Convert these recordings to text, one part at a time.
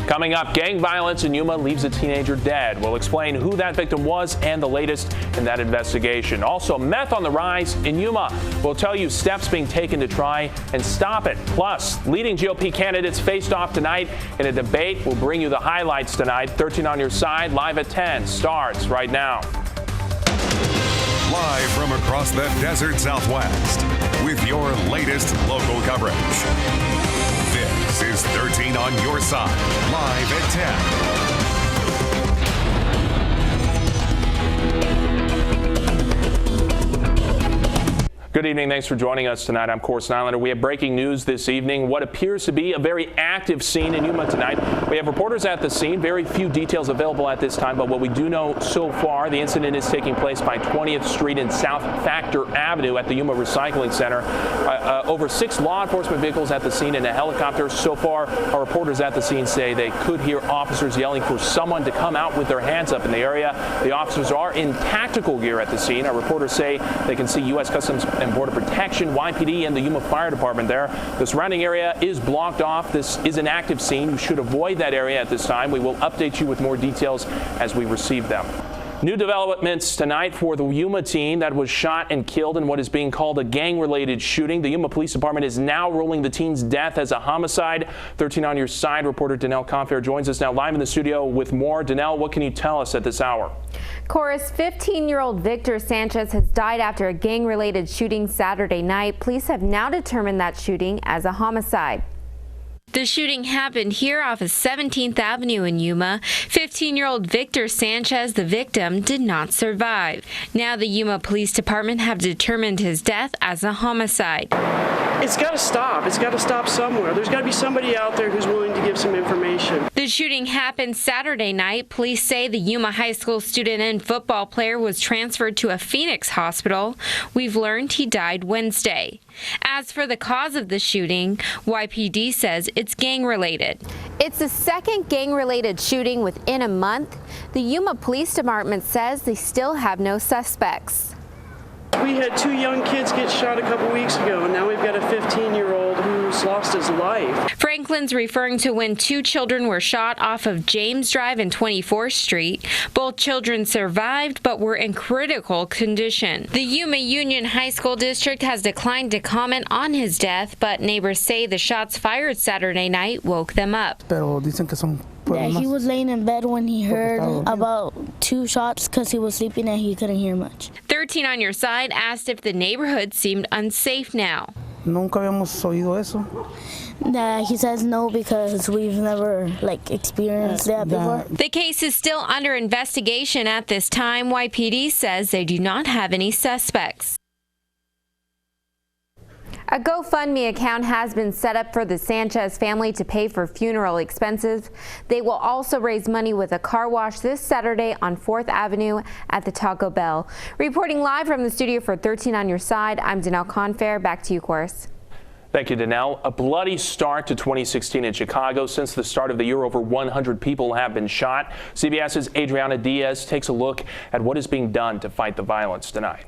Coming up, gang violence in Yuma leaves a teenager dead. We'll explain who that victim was and the latest in that investigation. Also, meth on the rise in Yuma. We'll tell you steps being taken to try and stop it. Plus, leading GOP candidates faced off tonight in a debate. We'll bring you the highlights tonight. 13 on your side, live at 10, starts right now. Live from across the desert Southwest with your latest local coverage. This is 13 on your side, live at 10. Good evening. Thanks for joining us tonight. I'm Nylander. We have breaking news this evening. What appears to be a very active scene in Yuma tonight. We have reporters at the scene. Very few details available at this time, but what we do know so far, the incident is taking place by 20th Street and South Factor Avenue at the Yuma Recycling Center. Over 6 law enforcement vehicles at the scene and a helicopter. So far, our reporters at the scene say they could hear officers yelling for someone to come out with their hands up in the area. The officers are in tactical gear at the scene. Our reporters say they can see U.S. Customs and Border Protection, YPD, and the Yuma Fire Department there. The surrounding area is blocked off. This is an active scene. You should avoid that area at this time. We will update you with more details as we receive them. New developments tonight for the Yuma teen that was shot and killed in what is being called a gang-related shooting. The Yuma Police Department is now ruling the teen's death as a homicide. 13 on your side, reporter Danelle Confair joins us now live in the studio with more. Danelle, what can you tell us at this hour? Chorus, 15-year-old Victor Sanchez has died after a gang-related shooting Saturday night. Police have now determined that shooting as a homicide. The shooting happened here off of 17th Avenue in Yuma. 15-year-old Victor Sanchez, the victim, did not survive. Now the Yuma Police Department have determined his death as a homicide. It's got to stop. It's got to stop somewhere. There's got to be somebody out there who's willing to give some information. The shooting happened Saturday night. Police say the Yuma High School student and football player was transferred to a Phoenix hospital. We've learned he died Wednesday. As for the cause of the shooting, YPD says it's gang-related. It's the second gang-related shooting within a month. The Yuma Police Department says they still have no suspects. We had 2 young kids get shot a couple weeks ago, and now we've got a 15-year-old who's lost his life. Franklin's referring to when 2 children were shot off of James Drive and 24th Street. Both children survived but were in critical condition. The Yuma Union High School District has declined to comment on his death, but neighbors say the shots fired Saturday night woke them up. Yeah, he was laying in bed when he heard about 2 shots because he was sleeping and he couldn't hear much. 13 on your side asked if the neighborhood seemed unsafe now. Yeah, he says no because we've never experienced that before. The case is still under investigation at this time. YPD says they do not have any suspects. A GoFundMe account has been set up for the Sanchez family to pay for funeral expenses. They will also raise money with a car wash this Saturday on 4th Avenue at the Taco Bell. Reporting live from the studio for 13 on your side, I'm Danelle Confair. Back to you, Chorus. Thank you, Danelle. A bloody start to 2016 in Chicago. Since the start of the year, over 100 people have been shot. CBS's Adriana Diaz takes a look at what is being done to fight the violence tonight.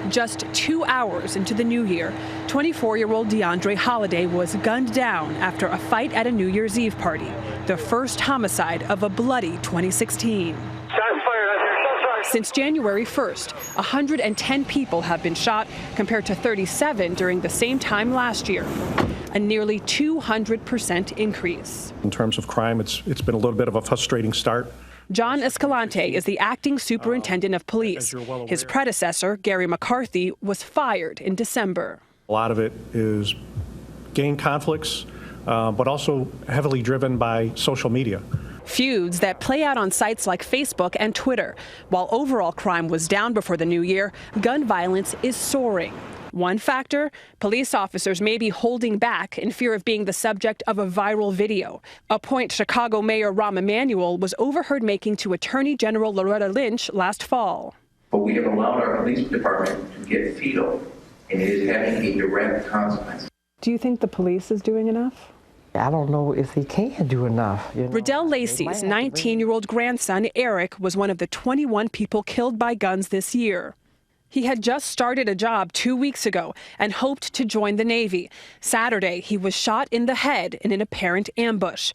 Just 2 hours into the new year, 24-year-old DeAndre Holiday was gunned down after a fight at a New Year's Eve party, the first homicide of a bloody 2016. Since January 1st, 110 people have been shot compared to 37 during the same time last year, a nearly 200% increase. In terms of crime, it's been a little bit of a frustrating start. John Escalante is the acting superintendent of police. His predecessor, Gary McCarthy, was fired in December. A lot of it is gang conflicts, but also heavily driven by social media. Feuds that play out on sites like Facebook and Twitter. While overall crime was down before the new year, gun violence is soaring. One factor, police officers may be holding back in fear of being the subject of a viral video, a point Chicago Mayor Rahm Emanuel was overheard making to Attorney General Loretta Lynch last fall. But we have allowed our police department to get fetal, and it is having a direct consequence. Do you think the police is doing enough? I don't know if he can do enough. Riddell Lacey's 19-year-old grandson, Eric, was one of the 21 people killed by guns this year. He had just started a job 2 weeks ago and hoped to join the Navy. Saturday, he was shot in the head in an apparent ambush.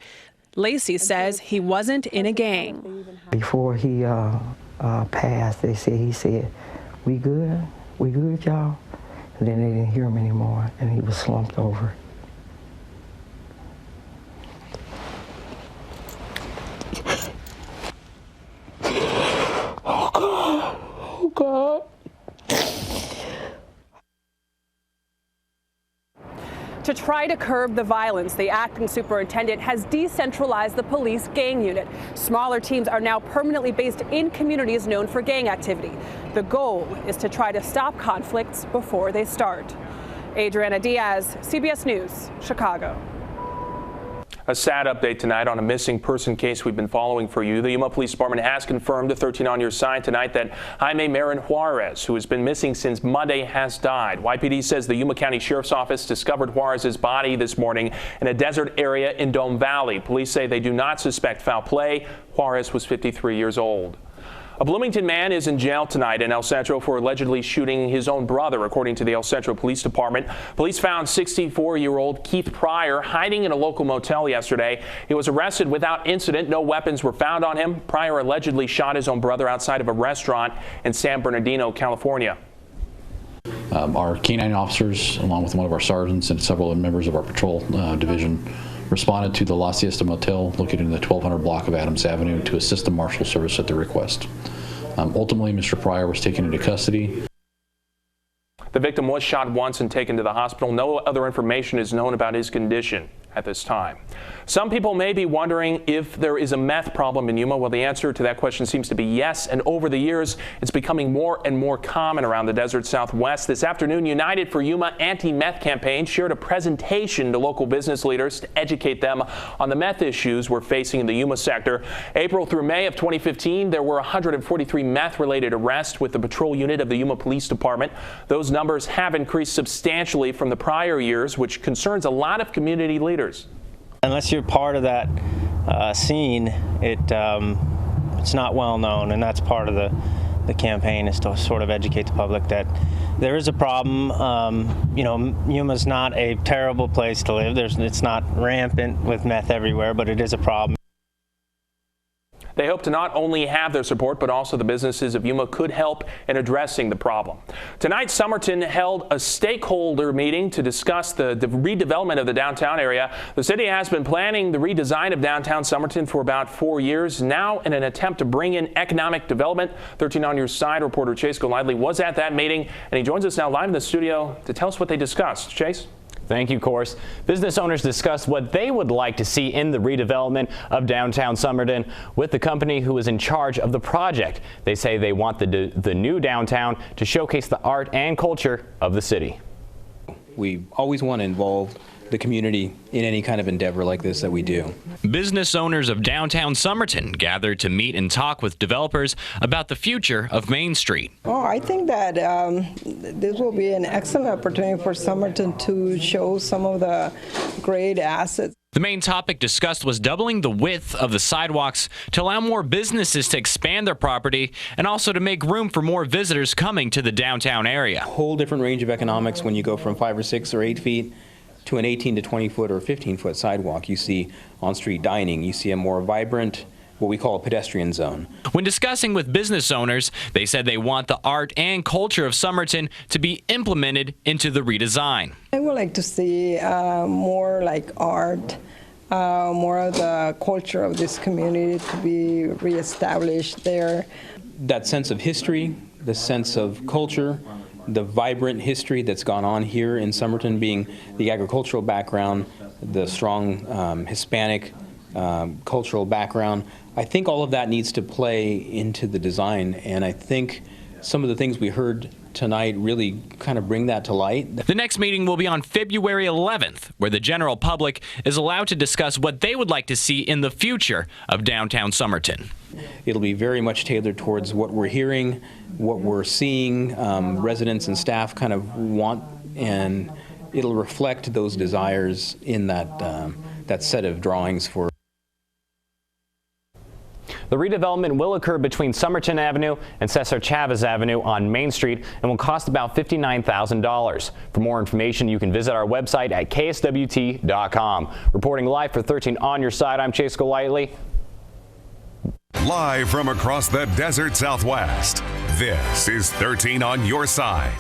Lacey says he wasn't in a gang. Before he passed, he said, we good, y'all? And then they didn't hear him anymore, and he was slumped over. Oh, God. Oh, God. To try to curb the violence, the acting superintendent has decentralized the police gang unit. Smaller teams are now permanently based in communities known for gang activity. The goal is to try to stop conflicts before they start. Adriana Diaz, CBS News, Chicago. A sad update tonight on a missing person case we've been following for you. The Yuma Police Department has confirmed to 13 on your side tonight that Jaime Marin Juarez, who has been missing since Monday, has died. YPD says the Yuma County Sheriff's Office discovered Juarez's body this morning in a desert area in Dome Valley. Police say they do not suspect foul play. Juarez was 53 years old. A Bloomington man is in jail tonight in El Centro for allegedly shooting his own brother, according to the El Centro Police Department. Police found 64-year-old Keith Pryor hiding in a local motel yesterday. He was arrested without incident. No weapons were found on him. Pryor allegedly shot his own brother outside of a restaurant in San Bernardino, California. Our canine officers, along with one of our sergeants and several members of our patrol division, responded to the La Siesta Motel located in the 1200 block of Adams Avenue to assist the Marshal Service at their request. Ultimately, Mr. Pryor was taken into custody. The victim was shot once and taken to the hospital. No other information is known about his condition at this time. Some people may be wondering if there is a meth problem in Yuma. Well, the answer to that question seems to be yes, and over the years, it's becoming more and more common around the desert Southwest. This afternoon, United for Yuma Anti-Meth campaign shared a presentation to local business leaders to educate them on the meth issues we're facing in the Yuma sector. April through May of 2015, there were 143 meth-related arrests with the patrol unit of the Yuma Police Department. Those numbers have increased substantially from the prior years, which concerns a lot of community leaders. Unless you're part of that scene, it's not well known, and that's part of the campaign, is to sort of educate the public that there is a problem. Yuma's not a terrible place to live. It's not rampant with meth everywhere, but it is a problem. They hope to not only have their support, but also the businesses of Yuma could help in addressing the problem. Tonight, Somerton held a stakeholder meeting to discuss the redevelopment of the downtown area. The city has been planning the redesign of downtown Somerton for about 4 years now in an attempt to bring in economic development. 13 on your side reporter Chase Golightly was at that meeting, and he joins us now live in the studio to tell us what they discussed. Chase? Thank you, Course. Business owners discussed what they would like to see in the redevelopment of downtown Somerton with the company who is in charge of the project. They say they want the new downtown to showcase the art and culture of the city. We always want to involve the community in any kind of endeavor like this that we do. Business owners of downtown Somerton gathered to meet and talk with developers about the future of Main Street. Oh, I think that this will be an excellent opportunity for Somerton to show some of the great assets. The main topic discussed was doubling the width of the sidewalks to allow more businesses to expand their property and also to make room for more visitors coming to the downtown area. A whole different range of economics when you go from 5 or 6 or 8 feet to an 18 to 20 foot or 15 foot sidewalk. You see on-street dining, you see a more vibrant, what we call a pedestrian zone. When discussing with business owners, they said they want the art and culture of Somerton to be implemented into the redesign. I would like to see more like art, more of the culture of this community to be reestablished there. That sense of history, the sense of culture, the vibrant history that's gone on here in Somerton, being the agricultural background, the strong Hispanic cultural background. I think all of that needs to play into the design, and I think some of the things we heard tonight really kind of bring that to light. The next meeting will be on February 11th, where the general public is allowed to discuss what they would like to see in the future of downtown Somerton. It'll be very much tailored towards what we're hearing, what we're seeing, residents and staff kind of want, and it'll reflect those desires in that set of drawings for. The redevelopment will occur between Somerton Avenue and Cesar Chavez Avenue on Main Street and will cost about $59,000. For more information, you can visit our website at kswt.com. Reporting live for 13 on your side, I'm Chase Golightly. Live from across the desert Southwest, this is 13 on your side.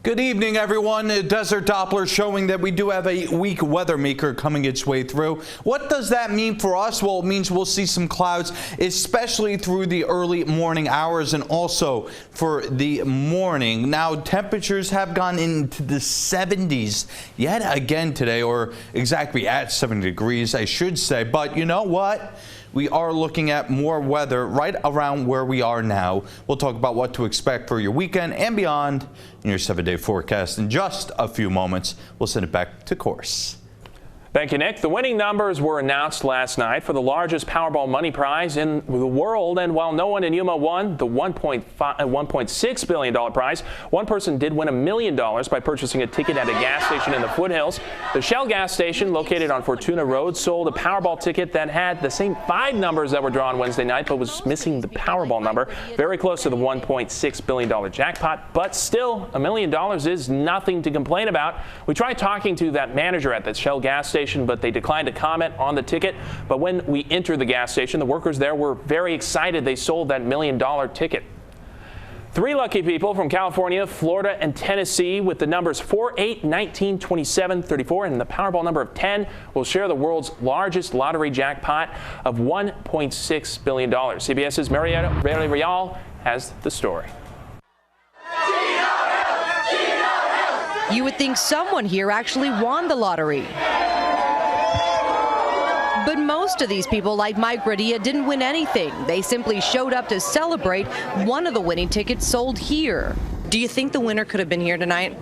Good evening, everyone. Desert Doppler showing that we do have a weak weather maker coming its way through. What does that mean for us? Well, it means we'll see some clouds, especially through the early morning hours and also for the morning. Now, temperatures have gone into the 70s yet again today, or exactly at 70 degrees, I should say. But you know what? We are looking at more weather right around where we are now. We'll talk about what to expect for your weekend and beyond in your 7-day forecast in just a few moments. We'll send it back to course. Thank you, Nick. The winning numbers were announced last night for the largest Powerball money prize in the world. And while no one in Yuma won the $1.6 billion prize, one person did win $1 million by purchasing a ticket at a gas station in the foothills. The Shell gas station located on Fortuna Road sold a Powerball ticket that had the same 5 numbers that were drawn Wednesday night, but was missing the Powerball number. Very close to the $1.6 billion jackpot, but still $1 million is nothing to complain about. We tried talking to that manager at the Shell gas station, but they declined to comment on the ticket. But when we entered the gas station, the workers there were very excited. They sold that $1 million ticket. 3 lucky people from California, Florida, and Tennessee with the numbers 4, 8, 19, 27, 34, and the Powerball number of 10 will share the world's largest lottery jackpot of $1.6 billion. CBS's Marietta Real has the story. You would think someone here actually won the lottery. But most of these people, like Mike Radia, didn't win anything. They simply showed up to celebrate one of the winning tickets sold here. Do you think the winner could have been here tonight?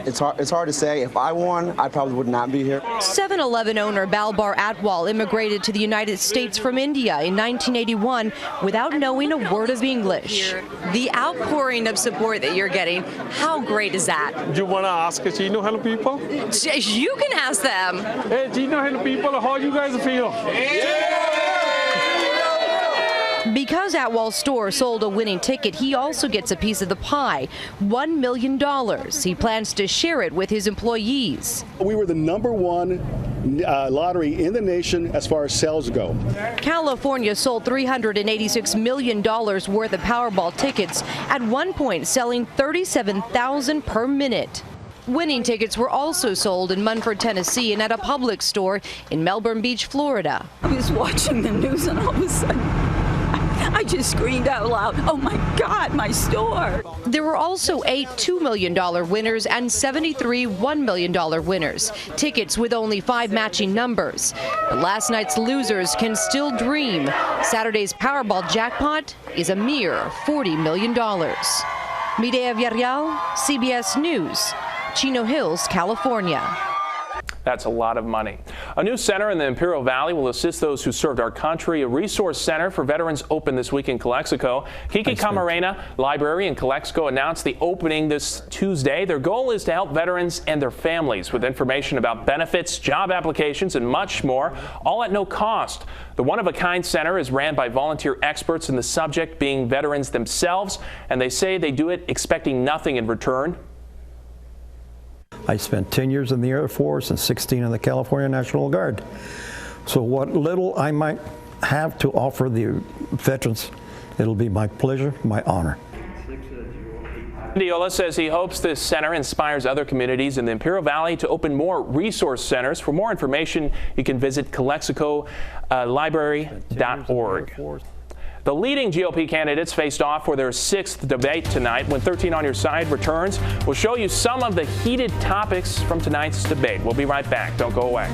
It's hard to say. If I won, I probably would not be here. 7-Eleven owner Balbar Atwal immigrated to the United States from India in 1981 without knowing a word of English. The outpouring of support that you're getting, how great is that? You want to ask Chino hello people? You can ask them. Hey, Chino hello people, how you guys feel? Because Atwal's store sold a winning ticket, he also gets a piece of the pie, $1 million. He plans to share it with his employees. We were the #1 lottery in the nation as far as sales go. California sold $386 million worth of Powerball tickets, at one point selling 37,000 per minute. Winning tickets were also sold in Munford, Tennessee, and at a Publix store in Melbourne Beach, Florida. I was watching the news and all of a sudden I just screamed out loud, oh my God, my store. There were also 8 $2 million winners and 73 $1 million winners. Tickets with only 5 matching numbers. But last night's losers can still dream. Saturday's Powerball jackpot is a mere $40 million. Mireya Villarreal, CBS News, Chino Hills, California. That's a lot of money. A new center in the Imperial Valley will assist those who served our country. A resource center for veterans opened this week in Calexico. Kiki Camarena Library in Calexico announced the opening this Tuesday. Their goal is to help veterans and their families with information about benefits, job applications, and much more, all at no cost. The one-of-a-kind center is ran by volunteer experts in the subject being veterans themselves, and they say they do it expecting nothing in return. I spent 10 years in the Air Force and 16 in the California National Guard. So what little I might have to offer the veterans, it'll be my pleasure, my honor. Diola says he hopes this center inspires other communities in the Imperial Valley to open more resource centers. For more information, you can visit CalexicoLibrary.org. The leading GOP candidates faced off for their 6th debate tonight. When 13 on Your Side returns, we'll show you some of the heated topics from tonight's debate. We'll be right back. Don't go away.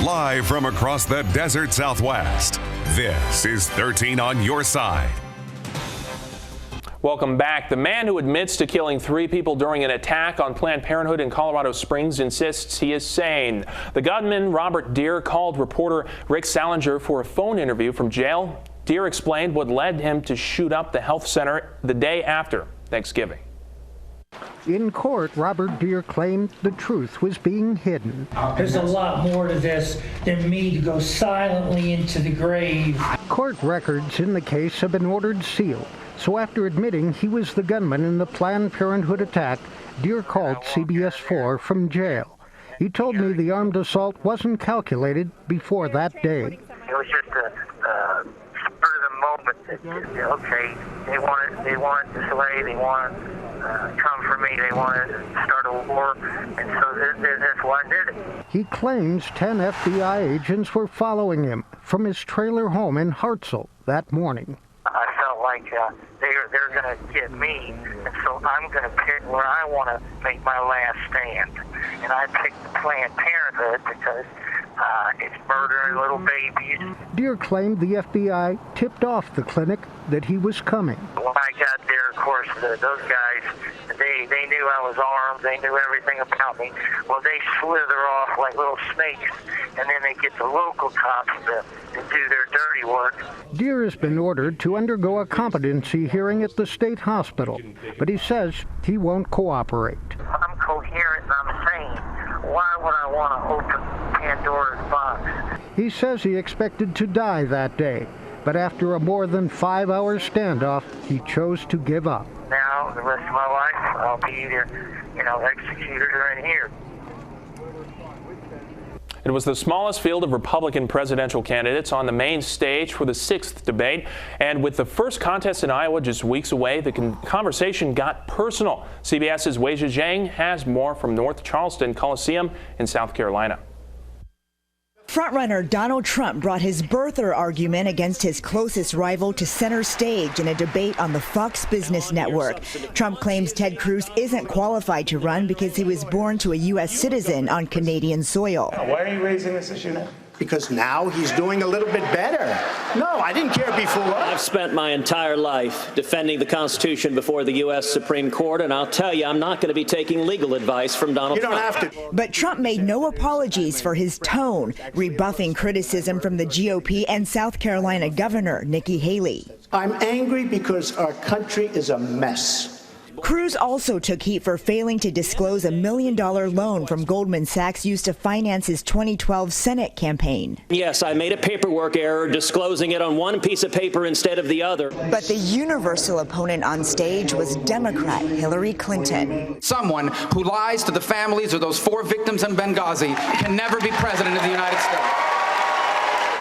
Live from across the desert Southwest, this is 13 on Your Side. Welcome back. The man who admits to killing 3 people during an attack on Planned Parenthood in Colorado Springs insists he is sane. The gunman, Robert Deere, called reporter Rick Salinger for a phone interview from jail Deere explained what led him to shoot up the health center the day after Thanksgiving. In court, Robert Deere claimed the truth was being hidden. There's a lot more to this than me to go silently into the grave. Court records in the case have been ordered sealed. So after admitting he was the gunman in the Planned Parenthood attack, Deere called CBS 4 from jail. He told me the armed assault wasn't calculated before that day. It was just a spur of the moment that, okay, they want this way, they want come for me, they want to start a war, and so that's why I did it. He claims 10 FBI agents were following him from his trailer home in Hartselle that morning. I felt like they're going to get me, and so I'm going to pick where I want to make my last stand. And I picked the Planned Parenthood because it's murdering little babies. Deere claimed the FBI tipped off the clinic that he was coming. When I got there, of course, those guys, they knew I was armed. They knew everything about me. Well, they slither off like little snakes, and then they get the local cops to do their dirty work. Deere has been ordered to undergo a competency hearing at the state hospital, but he says he won't cooperate. I'm coherent and I'm sane. Why would I want to open Pandora's box? He says he expected to die that day, but after a more than 5-hour standoff, he chose to give up. Now, the rest of my life, I'll be either, executed or in here. It was the smallest field of Republican presidential candidates on the main stage for the 6th debate. And with the first contest in Iowa just weeks away, the conversation got personal. CBS's Weijia Zhang has more from North Charleston Coliseum in South Carolina. Frontrunner Donald Trump brought his birther argument against his closest rival to center stage in a debate on the Fox Business Network. Trump claims Ted Cruz isn't qualified to run because he was born to a U.S. citizen on Canadian soil. Why are you raising this issue now? Because now he's doing a little bit better. No, I didn't care before. I've spent my entire life defending the Constitution before the U.S. Supreme Court, and I'll tell you, I'm not going to be taking legal advice from Donald Trump. You don't have to. But Trump made no apologies for his tone, rebuffing criticism from the GOP and South Carolina Governor Nikki Haley. I'm angry because our country is a mess. Cruz also took heat for failing to disclose $1 million loan from Goldman Sachs used to finance his 2012 Senate campaign. Yes, I made a paperwork error disclosing it on one piece of paper instead of the other. But the universal opponent on stage was Democrat Hillary Clinton. Someone who lies to the families of those 4 victims in Benghazi can never be president of the United States.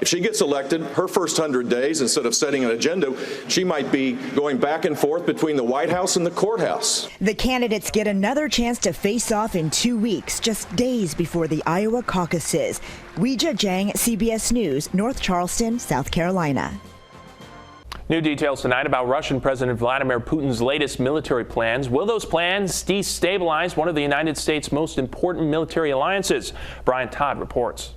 If she gets elected, her first 100 days, instead of setting an agenda, she might be going back and forth between the White House and the courthouse. The candidates get another chance to face off in 2 weeks, just days before the Iowa caucuses. Weijia Zhang, CBS News, North Charleston, South Carolina. New details tonight about Russian President Vladimir Putin's latest military plans. Will those plans destabilize one of the United States' most important military alliances? Brian Todd reports.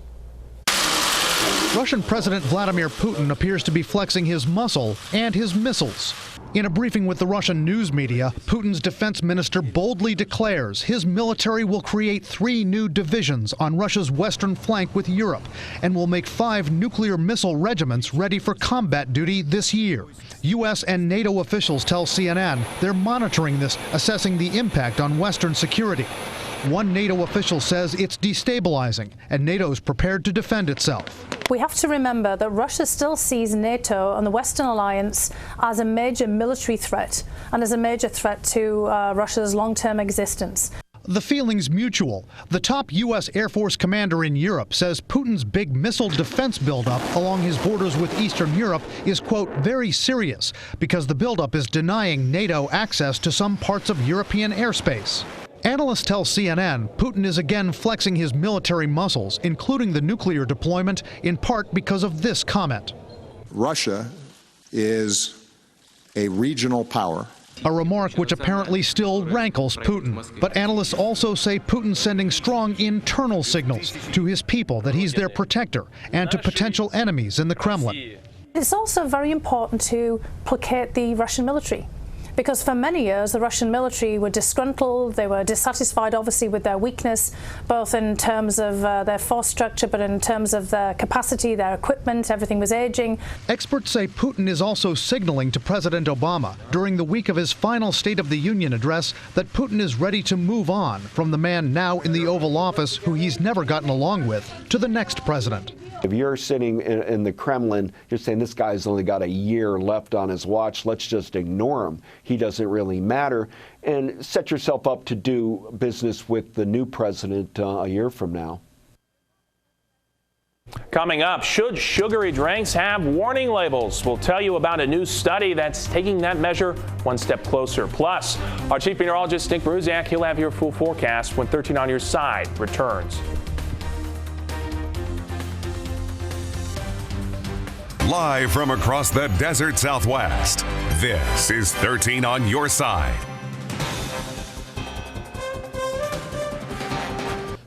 Russian President Vladimir Putin appears to be flexing his muscle and his missiles. In a briefing with the Russian news media, Putin's defense minister boldly declares his military will create 3 new divisions on Russia's western flank with Europe and will make 5 nuclear missile regiments ready for combat duty this year. U.S. and NATO officials tell CNN they're monitoring this, assessing the impact on Western security. One NATO official says it's destabilizing, and NATO's prepared to defend itself. We have to remember that Russia still sees NATO and the Western alliance as a major military threat and as a major threat to Russia's long-term existence. The feeling's mutual. The top U.S. Air Force commander in Europe says Putin's big missile defense buildup along his borders with Eastern Europe is, quote, very serious because the buildup is denying NATO access to some parts of European airspace. Analysts tell CNN Putin is again flexing his military muscles, including the nuclear deployment, in part because of this comment. Russia is a regional power. A remark which apparently still rankles Putin. But analysts also say Putin's sending strong internal signals to his people that he's their protector and to potential enemies in the Kremlin. It's also very important to placate the Russian military. because for many years the Russian military were disgruntled. They were dissatisfied, obviously, with their weakness, both in terms of their force structure, but in terms of their capacity, their equipment. Everything was aging. Experts say Putin is also signaling to President Obama during the week of his final State of the Union address that Putin is ready to move on from the man now in the Oval Office who he's never gotten along with to the next president. If you're sitting in the Kremlin, you're saying this guy's only got a year left on his watch, let's just ignore him. He doesn't really matter. And set yourself up to do business with the new president a year from now. Coming up, should sugary drinks have warning labels? We'll tell you about a new study that's taking that measure one step closer. Plus, our chief meteorologist, Nick Bruziak, he'll have your full forecast when 13 on Your Side returns. Live from across the desert Southwest, this is 13 on Your Side.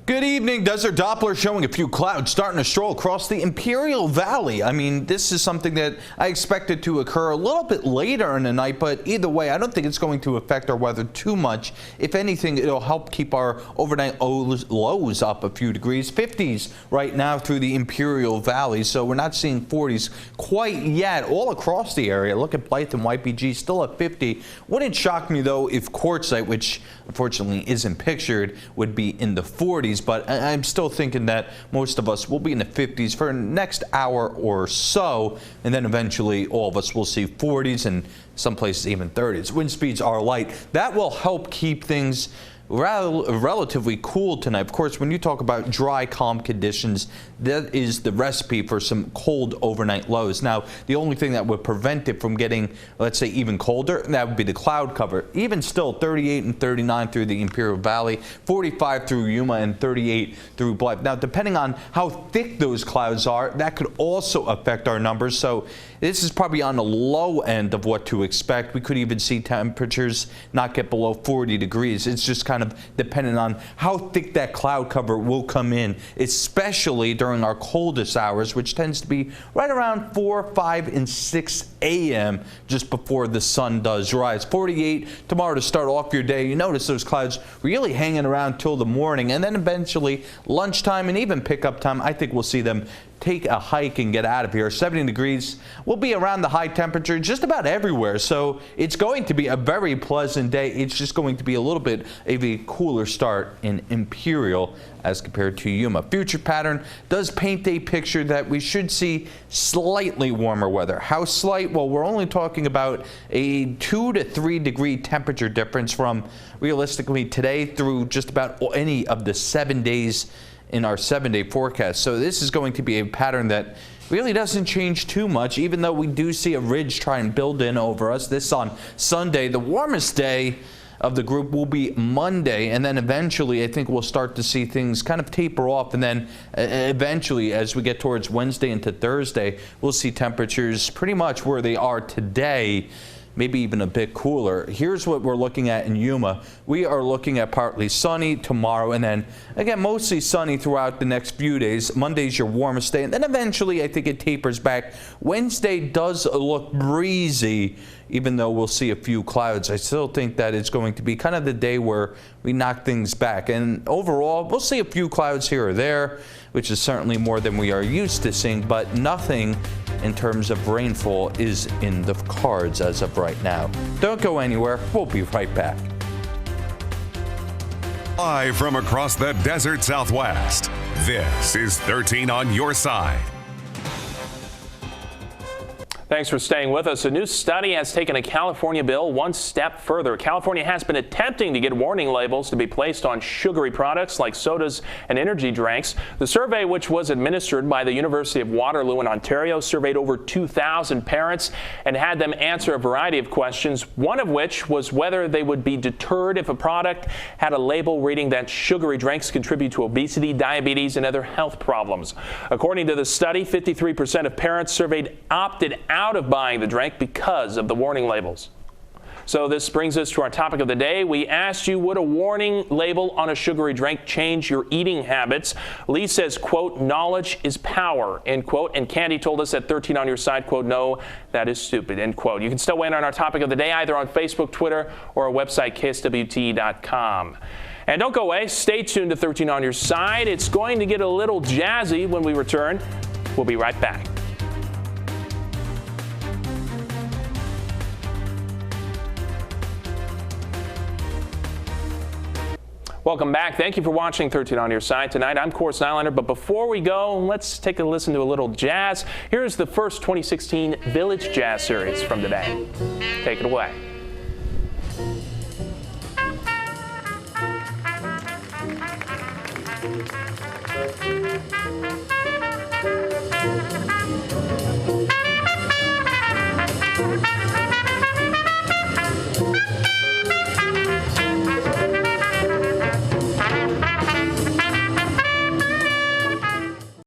Good evening. Desert Doppler showing a few clouds starting to stroll across the Imperial Valley. I mean, this is something that I expected to occur a little bit later in the night, but either way, I don't think it's going to affect our weather too much. If anything, it'll help keep our overnight lows up a few degrees. 50s right now through the Imperial Valley, so we're not seeing 40s quite yet all across the area. Look at Blythe and YPG, still at 50. Wouldn't shock me, though, if Quartzsite, which unfortunately isn't pictured, would be in the 40s. But I'm still thinking that most of us will be in the 50s for the next hour or so, and then eventually all of us will see 40s and some places even 30s. Wind speeds are light. That will help keep things relatively cool tonight. Of course, when you talk about dry, calm conditions, that is the recipe for some cold overnight lows. Now, the only thing that would prevent it from getting, let's say, even colder, that would be the cloud cover. Even still, 38 and 39 through the Imperial Valley, 45 through Yuma, and 38 through Blythe. Now, depending on how thick those clouds are, that could also affect our numbers. So this is probably on the low end of what to expect. We could even see temperatures not get below 40 degrees. It's just kind of dependent on how thick that cloud cover will come in, especially during our coldest hours, which tends to be right around 4, 5, and 6 a.m. just before the sun does rise. 48 tomorrow to start off your day. You notice those clouds really hanging around till the morning, and then eventually lunchtime and even pickup time, I think we'll see them take a hike and get out of here. 70 degrees will be around the high temperature just about everywhere, so it's going to be a very pleasant day. It's just going to be a little bit of a cooler start in Imperial as compared to Yuma. Future pattern does paint a picture that we should see slightly warmer weather. How slight? Well, we're only talking about a 2 to 3 degree temperature difference from realistically today through just about any of the 7 days in our 7-day forecast. So this is going to be a pattern that really doesn't change too much, even though we do see a ridge try and build in over us. This on Sunday. The warmest day of the group will be Monday, and then eventually I think we'll start to see things kind of taper off, and then eventually as we get towards Wednesday into Thursday, we'll see temperatures pretty much where they are today, maybe even a bit cooler. Here's what we're looking at in Yuma. We are looking at partly sunny tomorrow, and then again mostly sunny throughout the next few days. Monday's your warmest day, and then eventually I think it tapers back. Wednesday does look breezy, even though we'll see a few clouds. I still think that it's going to be kind of the day where we knock things back, and overall we'll see a few clouds here or there, which is certainly more than we are used to seeing, but nothing in terms of rainfall is in the cards as of right now. Don't go anywhere. We'll be right back. Live from across the desert Southwest, this is 13 on Your Side. Thanks for staying with us. A new study has taken a California bill one step further. California has been attempting to get warning labels to be placed on sugary products like sodas and energy drinks. The survey, which was administered by the University of Waterloo in Ontario, surveyed over 2,000 parents and had them answer a variety of questions, one of which was whether they would be deterred if a product had a label reading that sugary drinks contribute to obesity, diabetes, and other health problems. According to the study, 53% of parents surveyed opted out of buying the drink because of the warning labels. So this brings us to our topic of the day. We asked you, would a warning label on a sugary drink change your eating habits? Lee says, quote, knowledge is power, end quote. And Candy told us at 13 on your side, quote, no, that is stupid, end quote. You can still weigh in on our topic of the day either on Facebook, Twitter, or our website, kswt.com. And don't go away. Stay tuned to 13 on your side. It's going to get a little jazzy when we return. We'll be right back. Welcome back. Thank you for watching 13 on your side tonight. I'm, of course, Nylander. But before we go, let's take a listen to a little jazz. Here's the first 2016 Village Jazz Series from today. Take it away.